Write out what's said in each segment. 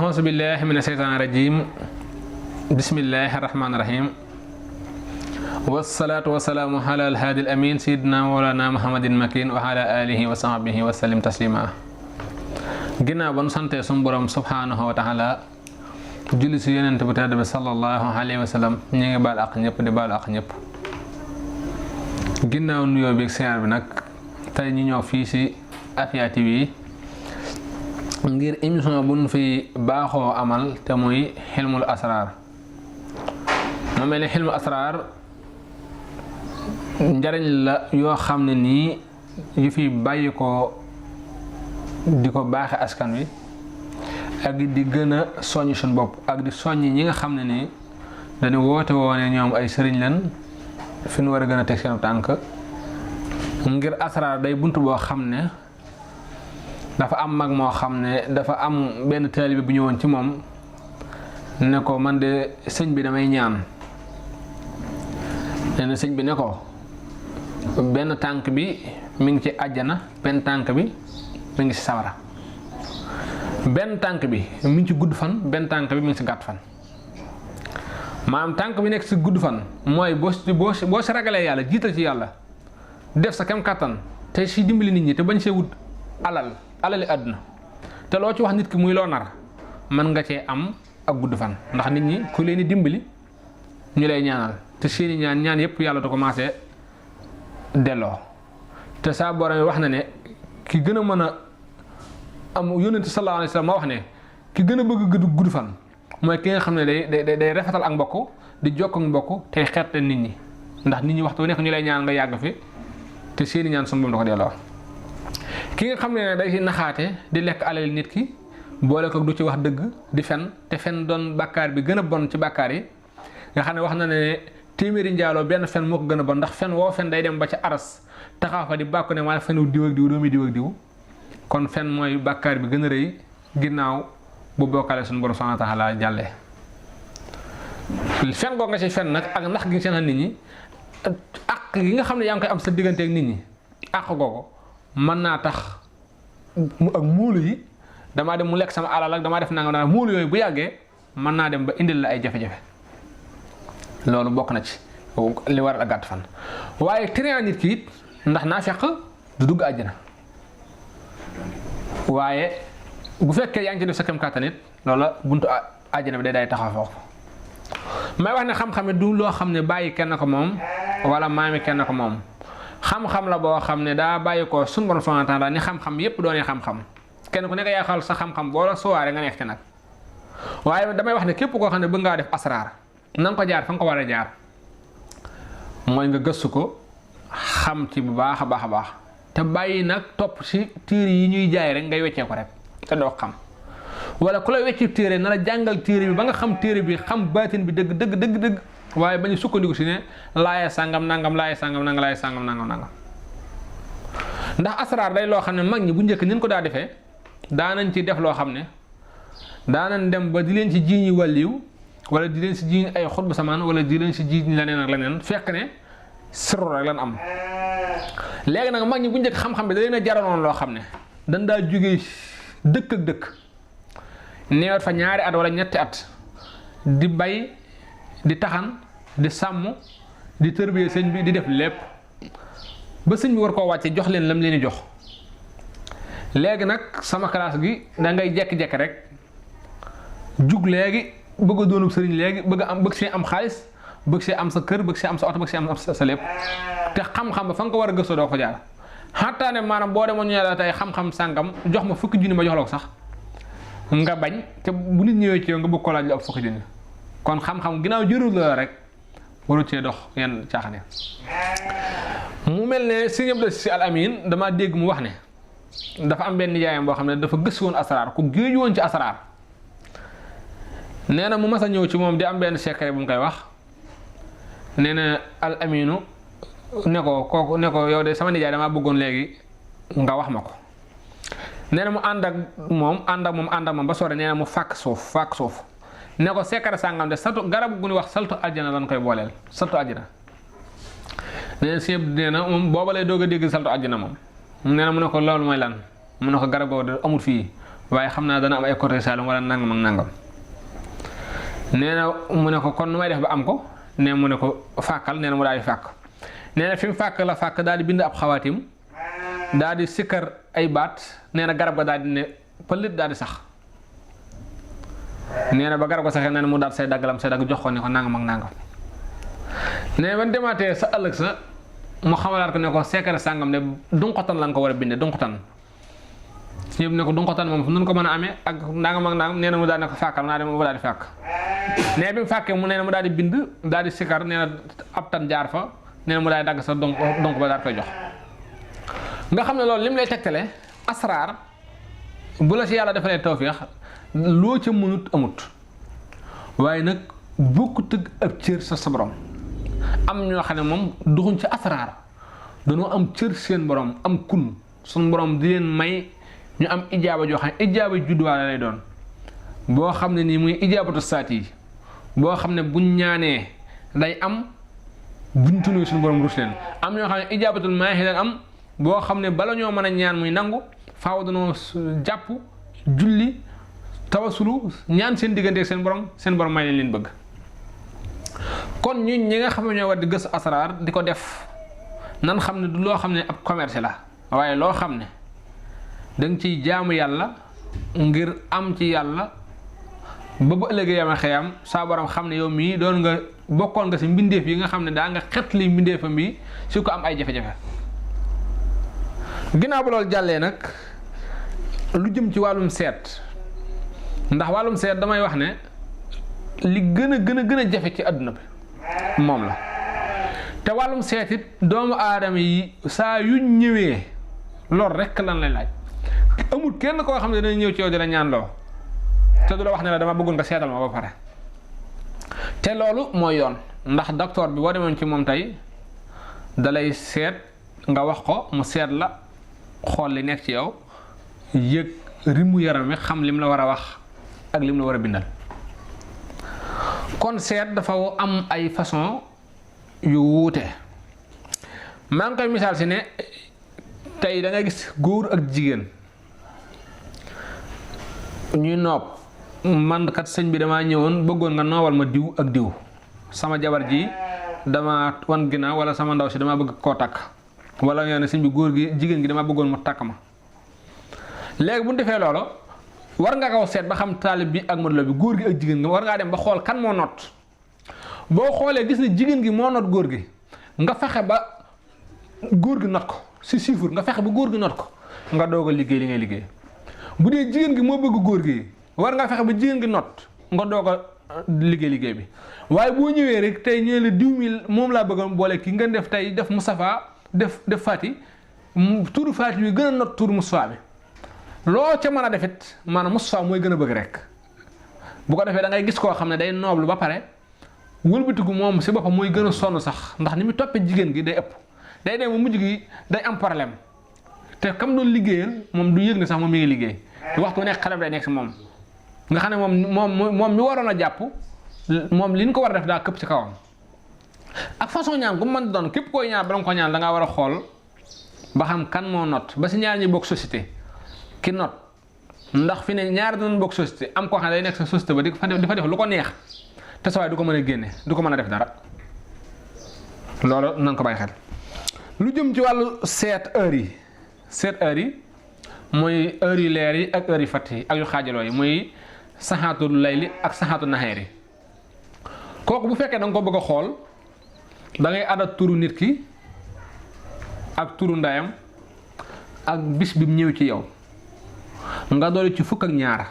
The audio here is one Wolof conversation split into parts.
أعوذ بالله من الشيطان الرجيم بسم الله الرحمن الرحيم والصلاة والسلام على الهادي الأمين سيدنا مولانا محمد المكين وعلى آله وصحبه وسلم تسليما ginnaaw ba nu santee sunu borom subhanahu wa taala julli si yonent bu tedd bi sallallahu alayhi wa sallam ñi ngi baal ak ñëpp di baalu ak ñëpp ginnaaw nuyoo bi ak siyaar bi nag tey ñu ñëw fii si Afia TV ngir émission bu ñu fi baaxoo amal te muy xilmul asraar mu mel ni xilmul asraar njariñ la yoo xam ne nii yu fi bàyyi ko di ko baaxe askan wi ak di gën a soññ suñu bopp ak di soññ ñi nga xam ne nii dañu woote woone ñoom ay sëriñ leen fi ñu war a gën a teg seen tànk ngir asraar day bunt boo xam ne dafa am mag moo xam ne dafa am benn taalibe bu ñëwoon ci moom ne ko man de sëñ bi damay ñaan nee na sëñ bi ne ko benn tànk bi mi ngi ci àjjana benn tànk bi mi ngi ci sawara benn tànk bi mi ngi ci gudd fan benn tànk bi mi ngi ci gàtt fan maanaam tànk bi nekk ci gudd fan mooy boo si ragalee yàlla jiital ci yàlla def sa kem kàttan te si dimbali nit ñi te bañ see wut alali àdduna te loo ci wax nit ki muy loo nar mën nga cee am ak gudd fan ndax nit ñi ku leen di dimbali ñu lay ñaanal te seeni ñaan yépp yàlla da commencé delloo te saa borom wax na ne ki gën a mën a am yónnent sallallahu alayhi wa sallam moo wax ne ki gën a bëgg gudd fan mooy ki nga xam ne day rafetal ak mbokk di jokk ak mbokk tey xeetle nit ñi ndax nit ñi waxtu bu nekk ñu lay ñaan nga yàgg fi te seeni ñaan sunu borom da ko delloo ki nga xam ne day ci naxaate di lekk alal nit ki boole ko du ci wax dëgg di fen te fen doon bàkkaar bi gën a bon ci bàkkaar yi nga xam ne wax na ne téeméeri njaaloo benn fen moo ko gën a bon ndax fen woo fen day dem ba ca aras taxaw fa di bàkku ne maa fenu diw ak diw doomi diw ak diw kon fen mooy bàkkaar bi gën a rëy ginnaaw bu bokkale suñu borom subhanahu wa taala jàllee fen boo nga ci fen nag ak ndax gi nga seen nit ñi ak gi nga xam ne yaa ngi koy am sa diggante ak nit ñi ak googu mën naa tax mu ak muulu yi damaa dem mu lekk sama alal ak damaa def nangam daal muulu yooyu bu yàggee mën naa dem ba indil la ay jafe-jafe loolu bokk na ci li waral a gàtt fan waaye trian nit ki it ndax naa fekk du dugg àjjana waaye bu fekkee yaa ngi ci def sa kem kàttan it loola buntu àjjana bi day taxaw foofu may wax ne xam-xam du loo xam ne bàyyi kenn ko moom wala maami kenn ko moom xam-xam la boo xam ne daa bàyyi ko suñu borom subhanahu wa taala ni xam-xam yépp doonee xam-xam kenn ku nekk yaa xal sa xam-xam boo la suwaaree nga nekk ci nag waaye damay wax ne képp koo xam ne bëgg ngaa def asraar na nga ko jaar fa nga ko war a jaar mooy nga gëstu ko xam ci bu baax a baax a baax te bàyyi nag topp ci téere yi ñuy jaay rek ngay weccee ko rek te doo xam wala ku la wecci téere na la jàngal téere bi ba nga xam téere bi xam baatin bi dëgg waaye bañu sukkandiku si ne laaya sàngam nangam laaya sàngam nangam laaya sàngam nangam ndax asraar day loo xam ne mag ñi bu njëkk nin ko daa defee daanañ ci def loo xam ne daanañ dem ba di leen ci jiiñi wàlliw wala di leen si jiiñ ay xutbu samaan wala di leen si jiiñ leneen ak leneen fekk ne sirru rek lan am léegi nag mag ñi bu njëkk xam-xam bi da leen a jaraloon loo xam ne dañ daa jógee dëkk ak dëkk neewet fa ñaari at wala ñetti at di bay di taxan di sàmm di tërbiyee sëñ bi di def lépp ba sëñ bi war koo wàcce jox leen lam leen di jox léegi nag sama classe gi da ngay jekki-jekki rek jug léegi bëgg a doonub sëriñ léegi bëgg see am xaalis bëgg see am sa kër bëgg see am sa oto bëgg see am sa lépp te xam-xam ba fa nga ko war a gëstoo doo ko jaar xataa ne maanaam boo demoon ñu la tey xam-xam sàngam jox ma fukki junni ma jox la ko sax nga bañ te bu nit ñëwee ci yow nga bëgg ko laaj lu ëpp fukki junni kon xam-xam ginnaaw jërul la rek waru cee dox yenn caaxaan mu mel ne Sëriñ Abdou Aziz Sy Al Amine dama dégg mu wax ne dafa am benn nijaayam boo xam ne dafa gëstu woon asraar ku géeju woon ci asraar nee na mu mas a ñëw ci moom di am benn secret bu mu koy wax nee na Al Aminu ne ko yow de sama nijaay damaa bëggoon léegi nga wax ma ko nee na mu ànd ak moom ba sore nee na mu fàkk suuf ne ko secret sàngam de saltu garab gu ñu wax saltu aljana dañ koy booleel saltu aljana nee na sëñ nee na moom booba lay doog a dégg saltu aljana moom nee na mu ne ko loolu mooy lan mu ne ko garab googu de amul fii waaye xam naa dana am ay côté Saalum wala nangam ak nangam nee na mu ne ko kon nu may def ba am ko nee mu ne ko fàkkal nee na mu daal di fàkk nee na fi mu fàkk la fàkk daal di bind ab xawaatim daal di sikkar ay baat nee na garab ga daal di ne pëlit daal di sax nee na ba garab ga saxee nee na mu daal say daggalam say dagg jox ko ne ko nangam ak nangam nee na ban demaatee sa ëllëg sa mu xamalaat ko ne ko seekare sàngam ne dunqotan lan ko war a bindee dunqotan ñëpp ne ko dunqotan moom fu nun ko mën a amee ak nangam ak nangam nee na mu daal ne ko fàkkal naa dem mu daal di fàkk nee bi mu fàkkee mu nee na mu daal di bind daal di sikkar nee na ab tan jaar fa nee na mu daal di dagg sa donc ba daal koy jox nga xam ne loolu lim lay tegtale asraar bu la ci yàlla defalee tawfiix loo ca mënut amut waaye nag bokkut ak ab cër sa borom am ñoo xam ne moom duxuñ ci asraar dañoo am cër seen borom am kun suñ borom di leen may ñu am ijaaba joo xam ne ijaaba judduwaale lay doon boo xam ne nii muy ijaabatu saat yi boo xam ne buñ ñaanee day am buñ tunuy suñu borom rus leen am ñoo xam ne ijaabatul maahi leen am boo xam ne bala ñoo mën a ñaan muy nangu faaw danoo jàpp julli tawasulu ñaan seen diggante ak seen borom may leen bëgg kon ñun ñi nga xam ne ñoo war di gës asraar di ko def nan xam ne du loo xam ne ab commerce la waaye loo xam ne danga ciy jaamu yàlla ngir am ci yàlla ba ba ëllëgee yama xeyam saa borom xam ne yow mii doon nga bokkoon nga si mbindeef yi nga xam ne daa nga xet li mbindeefam bi su ko am ay jafe-jafe ginnaaw ba loolu jàllee nag lu jëm ci wàllum seet ndax wàllum seet damay wax ne li gën a jafe ci àdduna bi moom la te wàllum seet it doomu aadama yi saa yu ñëwee lool rekk lan lay laaj amul kenn koo xam ne dana ñëw ci yow dina ñaan loo te du la wax ne la dama bëggoon nga seetal ma ba pare te loolu mooy yoon ndax docteur bi boo demoon ci moom tey dalay seet nga wax ko mu seet la xool li nekk ci yow yëg rimu yaram mi xam lim la war a wax ak lim la war a bindal kon seet dafa am ay façon yu wuute maa ngi koy misaal si ne tey da nga gis góor ak jigéen ñuy noob man kat sëñ bi damaa ñëwoon bëggoon nga noobal ma diw ak diw sama jabar ji dama wan ginnaaw wala sama ndaw si dama bëgg koo takk wala ñoo ne sëñ bi góor gi jigéen gi dama bëggoon mu takk ma léegi bu ñu defee loolu war nga ko seet ba xam taalib bi ak modlo bi góor gi ak jigéen gi war ngaa dem ba xool kan moo not boo xoolee gis ne jigéen gi moo not góor gi nga fexe ba góor gi not ko si chiffre nga fexe ba góor gi not ko nga doog a liggéey li ngay liggéey bu dee jigéen gi moo bëgg góor gi war nga fexe ba jigéen gi not nga doog a liggéey bi waaye boo ñëwee rek tey ñëwee la diw mi moom laa bëgg a boole kii nga def tey def Moustapha def Fati turu Fati bi gën a not turu Moustapha bi loo ca mën a defit maanaam Moustapha mooy gën a bëgg rek bu ko defee da ngay gis koo xam ne day nooblu ba pare wëlbatiku moom si boppam mooy gën a sonn sax ndax ni mu toppee jigéen gi day ëpp day dem ba mujj gi day am problème te kam doon liggéeyal moom du yëg ne sax moom mi ngi liggéey te waxtu nekk xale day nekk si moom nga xam ne moom mi waroon a jàpp moom li ñu ko war a def daa këpp ci kawam ak façon ñaan gu mën doon képp koy ñaan bala nga ko ñaan da ngaa war a xool ba xam kan moo not ba si ñaar ñi bokk société ki not ndax fi ne ñaar doon bokk société am koo xam ne day nekk sa société ba di fa def lu ko neex te sa waay du ko mën a génne du ko mën a def dara loolu nan ko bàyyi xel. lu jëm ci wàllu seet heure yi mooy heure yu leer yi ak heure yu fatt yi ak yu xaajaloo yi muy saxaatul layli ak saxaatul naxeer yi kooku bu fekkee da nga ko bëgg a xool da ngay adat turu nit ki ak turu ndayam ak bis bi mu ñëw ci yow nga doole ci fukk ak ñaar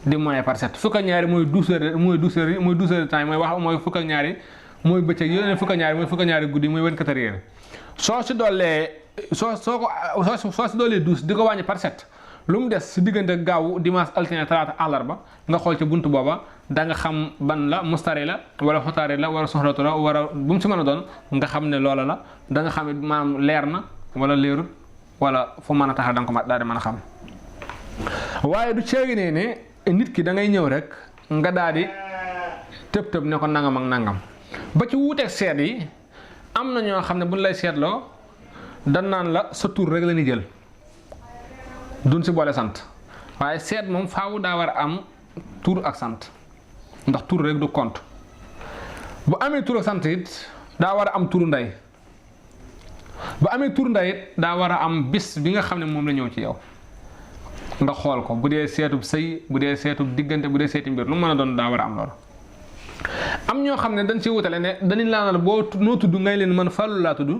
di moyen par 7 fukk ak ñaari mooy 12 heures de temps mooy fukk ak ñaari mooy bëccëg yeneen fukk ak ñaari mooy fukk ak ñaari guddi mooy 24 heures soo si doolee soo si doolee 12 di ko wàññi par 7 lu mu des si diggante gaawu dimanche altine talaata àllarba nga xool ci buntu booba da nga xam ban la mustari la wala xotaari la wala soxlatu la wala bu mu si mën a doon nga xam ne loola la da nga xam ne maanaam leer na wala leerul wala fu mën a tax da nga ko daal di mën a xam waaye du ceegi ne nit ki da ngay ñëw rek nga daal di tëb ne ko nangam ak nangam ba ci wuuteeg seet yi am na ñoo xam ne buñ lay seetloo dan naan la sa tur rek la ñuy jël duñ si boole sant waaye seet moom faaw daa war a am tur ak sant ndax tur rek du compte bu amee tur ak sant it daa war a am turu ndey bu amee tur ndey it daa war a am bis bi nga xam ne moom la ñëw ci yow nga xool ko bu dee seetub sëy bu dee seetub diggante bu dee seeti mbir lu mën a doon daa war a am loolu. am ñoo xam ne dañ ci wutale ne dañuy laanal boo noo tudd ngay leen man Fallou laa tudd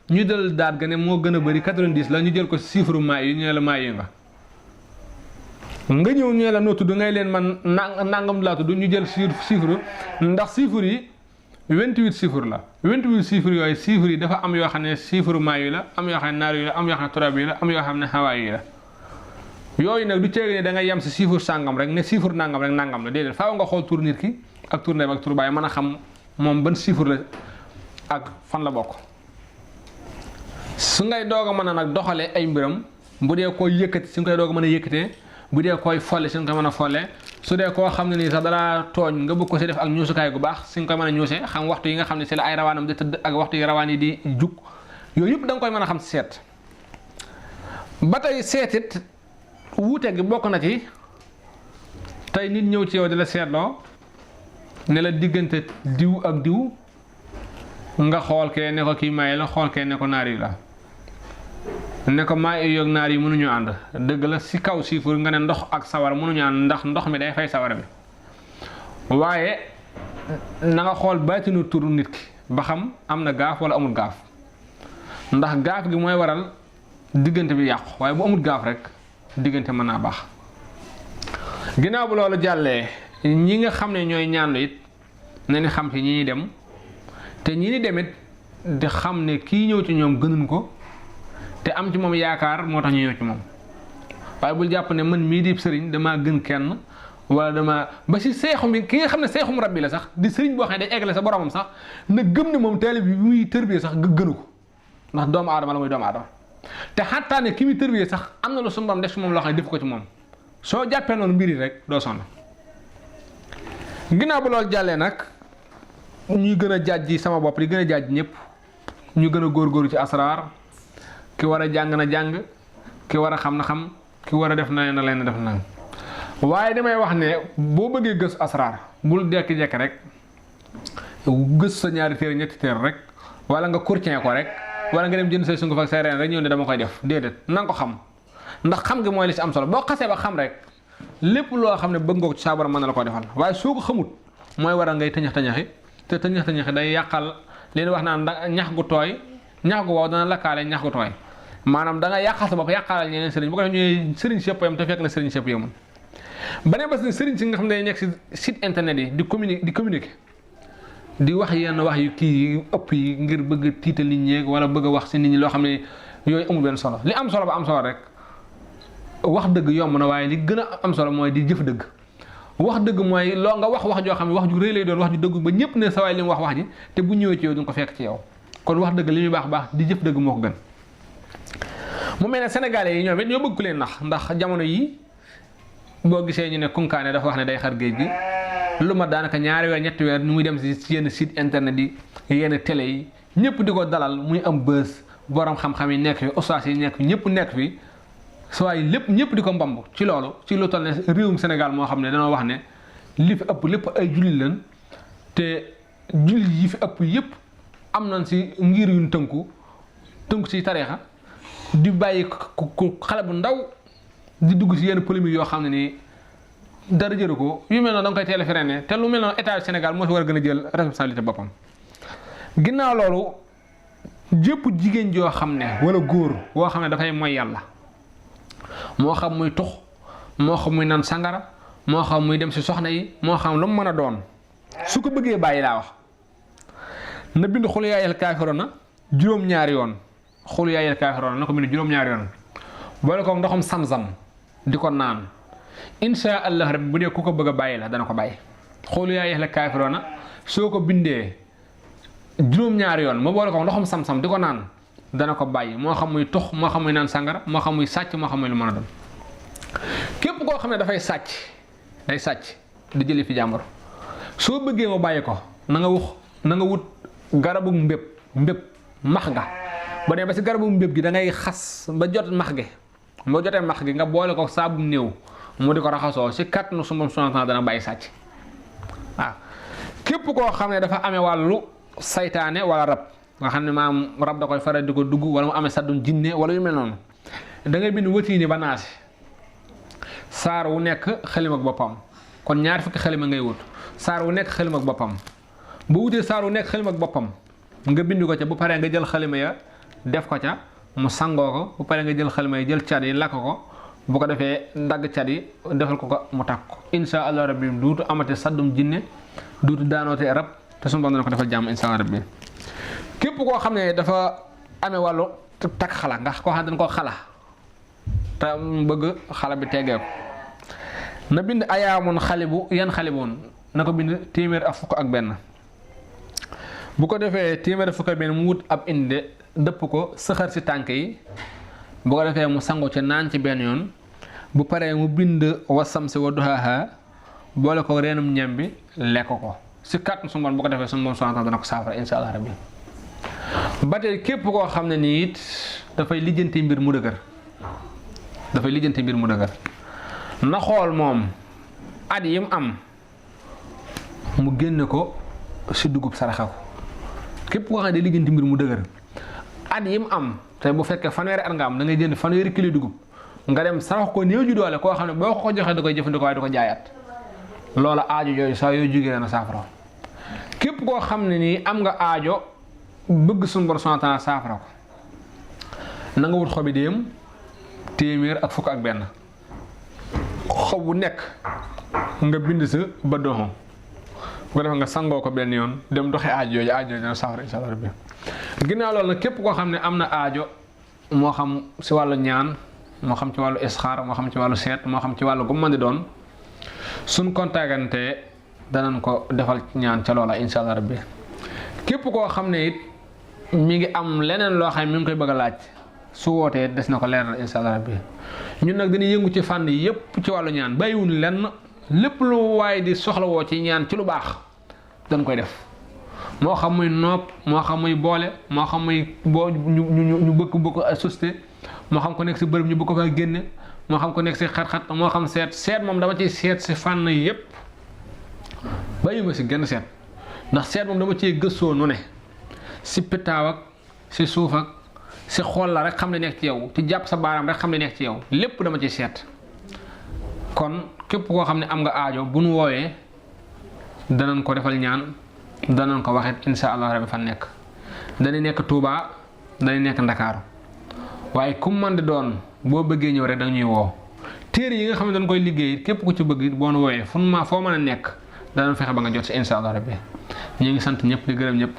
ñu del daat ga ne moo gën a bëri 90 la ñu jël ko chiffre maay yi ñu ne la maay yi nga ñëw ñu la noo tudd ngay leen man nangam laa tudd ñu jël chiffre ndax chiffre yi 28 chiffre la 28 chiffre yooyu chiffre yi dafa am yoo xam ne chiffre maay yi la am yoo xam ne naar yi la am yoo xam ne turab yi la am yoo xam ne hawaay yi la yooyu nag du ceegi ne da ngay yem si chiffre sàngam rek ne chiffre nangam rek nangam la déedéet faaw nga xool tur nit ki ak tur ndeyam ak tur baay mën a xam moom ban chiffre la ak fan la bokk su ngay doog a mën a nag doxalee ay mbiram bu dee koy yëkkati su nga koy doog a mën a yëkkatee bu dee koy folle si nga koy mën a folle su dee koo xam ne nii sax dalaa tooñ nga bëgg ko si def ak ñuusukaay gu baax si nga koy mën a ñuusee xam waxtu yi nga xam ne si la ay rawaanam di tëdd ak waxtu yi rawaan yi di jug yooyu yëpp da nga koy mën a xam si seet ba tey seetit wuute gi bokk na ci tey nit ñëw ci yow di la seetloo ne la diggante diw ak diw nga xool kee ne ko kii maay la xool kee ne ko naar yi la ne ko maay yoog naar yi mënuñu ànd dëgg la si kaw siifur nga ne ndox ak sawar mënuñu ànd ndax ndox mi day fay sawara bi waaye na nga xool baatinu turu nit ki ba xam am na gaaf wala amul gaaf ndax gaaf gi mooy waral diggante bi yàqu waaye bu amul gaaf rek diggante mën naa baax ginnaaw bu loolu jàllee ñi nga xam ne ñooy ñaanlu it nañu xam ci ñi ñuy dem te ñi ni demit di xam ne kii ñëw ci ñoom gënuñ ko te am ci moom yaakaar moo tax ñu ñëw ci moom waaye bul jàpp ne man mii di sëriñ damaa gën kenn wala dama ba si seexum bi ki nga xam ne seexum rabbi la sax di sëriñ boo xam ne day eggale sa boromam sax na gëm ne moom taalib bi muy tërbiyee sax gënu ko ndax doomu aadama la muy doomu aadama te xattaa ne ki muy tërbiyee sax am na lu suñu borom def si moom loo xam ne def ko ci moom soo jàppee noonu mbir yi rek doo sonn ginnaaw bu loolu jàllee nag ñuy gën a jaaj sama bopp di gën a jaaj ñëpp ñu gën a góorgóorlu ci asraar ki war a jàng na jàng ki war a xam na xam ki war a def na leen def na waaye damay wax ne boo bëggee gës asraar bul dekki-jekki rek gës sa ñaari téere ñetti téere rek wala nga courtien ko rek wala nga dem jënd say sunguf ak say reen rek ñëw ne dama koy def déedéet na nga ko xam ndax xam gi mooy li si am solo boo xasee ba xam rek lépp loo xam ne bëgg nga ko ci saa borom mën na la ko defal waaye soo ko xamut mooy waral ngay tëñax tëñaxi te tëñax tëñaxi day yàqal leen wax naan ñax gu tooy ñax gu wow dana lakkaale ñax gu tooy maanaam da nga yàqal sa bopp yàqaalal ñeneen sëriñ bu ko def ñooy sëriñ si yëpp yam te fekk na sëriñ si yëpp yamul beneen bas ne sëriñ si nga xam ne day nekk si site internet yi di communiquer di wax yenn wax yu kii ëpp yi ngir bëgg a tiital nit ñi wala bëgg a wax si nit ñi loo xam ne yooyu amul benn solo li am solo ba am solo rek wax dëgg yomb na waaye li gën a am solo mooy di jëf dëgg wax dëgg mooy loo nga wax joo xam ne wax ju rëy lay doon wax ju dëgg ba ñëpp ne sa waay li mu wax ji te bu ñëwee ci yow duñ ko fekk ci yow kon wax dëgg li muy baax di jëf dëgg moo ko gën mu mel ne sénégalais yi ñoom it ñoo bëgg ku leen ndax jamono yi boo gisee ñu ne kunkaane dafa wax ne day xar géej gi lu ma daanaka ñaari weer ñetti weer nu muy dem si yenn site internet yi yenn télé yi ñëpp di ko dalal muy am bës borom xam-xam yi nekk fi ustaas yi nekk fi ñëpp nekk fi soo ay lépp ñëpp di ko mbamb ci loolu ci lu toll ne réewum Sénégal moo xam ne dañoo wax ne li fi ëpp lépp ay jullit lañ te jullit yi fi ëpp yëpp am nañ si ngir yuñ tënku si tariixa di bàyyi ku xale bu ndaw di dugg si yenn polémique yoo xam ne nii dara jëru ko yu mel noonu da nga koy teel a freiné te lu mel noonu état Sénégal moo si war a gën a jël responsabilité boppam. ginnaaw loolu jëpp jigéen joo xam ne wala góor woo xam ne dafay mooy yàlla moo xam muy tux moo xam muy naan sangara moo xam muy dem si soxna yi moo xam lu mu mën a doon su ko bëggee bàyyi laa wax na bind xul yaayal kaafiroona juróom-ñaari yoon xul yaayal kaafiroona na ko bind juróom-ñaari yoon boole ko ndoxam sam-sam di ko naan insha allah rabbi bu dee ku ko bëgg a bàyyi la dana ko bàyyi xul yaayal kaafiroona soo ko bindee juróom-ñaari yoon ma boole ko ndoxam sam-sam di ko naan dana ko bàyyi moo xam muy tux moo xam muy naan sangara moo xam muy sàcc moo xam muy lu mën a doon képp koo xam ne dafay sàcc day sàcc di jëli fi jàmbur soo bëggee ma bàyyi ko na nga wut garabu mbéb max nga ba dee ba si garabu mbéb gi da ngay xas ba jot max gi boo jotee max gi nga boole ko saabu néew mu di ko raxasoo si kàttanu su moom subhanahu dana bàyyi sàcc waaw képp koo xam ne dafa amee wàllu saytaane wala rab nga xam ne maam rab da koy faral di ko dugg wala mu amee saddum jinne wala yu mel noonu da ngay bind watiini ba naasi saar wu nekk xalim ak boppam kon ñaar fukki xalima ngay wut saar wu nekk xalim ak boppam bu wutee saar wu nekk xalim ak boppam nga bind ko ca bu paree nga jël xalima ya def ko ca mu sangoo ko bu paree nga jël xalima yi jël cat yi lakk ko bu ko defee dagg cat yi defal ko mu takk ko insha allah rabbi duutu amate saddum jinne duutu daanoote rab te suñu borom dana ko defal jàmm insha allah rabbi képp koo xam ne dafa amee wàllu takk xala nga koo xam ne dañ koo xala te bëgg xala bi teggee ko na bind ayaamun xalibu yan xaliboon na ko bind téeméer ak fukk ak benn bu ko defee téeméer ak fukk ak benn mu wut ab inde dëpp ko sëxër si tànk yi bu ko defee mu sangu ci naan ci benn yoon bu paree mu bind wasam si wa duhaaha boole ko reenum ñam bi lekk ko si kàttan su bu ko defee su moom subhanahu dana ko saafara insha allah rabbi ba tey képp koo xam ne nii it dafay lijjanti mbir mu dëgër na xool moom at yim am mu génne ko si dugub saraxa ko képp koo xam ne day lijjanti mbir mu dëgër at yim am te bu fekkee fanweeri at nga am da ngay jënd fanweeri kilo dugub nga dem sarax ko néew ju doole koo xam ne boo ko joxee da koy jëfandikoo waaye du ko jaayaat loola aajo yooyu saa yoo jógee na saafara képp koo xam ne nii am nga aajo bëgg suñu borom subhanahu wa ta'ala saafara ko na nga wut xobi déem téeméer ak fukk ak benn xob bu nekk nga bind sa ba doxam bu ko defee nga sangoo ko benn yoon dem doxee aajo yooyu dina saafara insha allah rabbi ginnaaw loolu nag képp koo xam ne am na aajo moo xam si wàllu ñaan moo xam ci wàllu isxaar moo xam ci wàllu seet moo xam ci wàllu gu mën di doon suñ contactante danañ ko defal ñaan ca loola insha allah rabbi képp koo xam ne it mi ngi am leneen loo xam ne mi ngi koy bëgg a laaj su wootee des na ko leeral insha allah rabbi ñun nag dañuy yëngu ci fànn yépp ci wàllu ñaan bàyyiwuñ lenn lépp lu waaye di soxlawoo ci ñaan ci lu baax dañ koy def moo xam muy nopp moo xam muy boole moo xam muy boo ñu bëgg a société moo xam ko nekk si bërëb ñu bëgg ko fa génne moo xam ko nekk si xat-xat moo xam seet moom dama ciy seet si fànn yépp bàyyiwuma si genn seet ndax seet moom dama ciy gëstoo nu ne si pitaaw ak si suuf ak si xool la rek xam ne nekk ci yow ci jàpp sa baaraam rek xam ne nekk ci yow lépp dama ciy seet kon képp koo xam ne am nga aajo bu nu woowee danañ ko defal ñaan danañ ko waxit insha allah rabbi fan nekk dañuy nekk Touba dañuy nekk Ndakaaru waaye ku mën di doon boo bëggee ñëw rek dañuy woo téere yi nga xam ne dañ koy liggéey képp ku ci bëgg boo nu woowee foo mën a nekk danañ fexe ba nga jot si insha allah rabbi ñu ngi sant ñëpp di gërëm ñëpp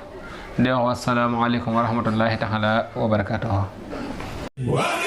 di wax assalaamu aleykum wa rahmatullahi taala wa barakatuhu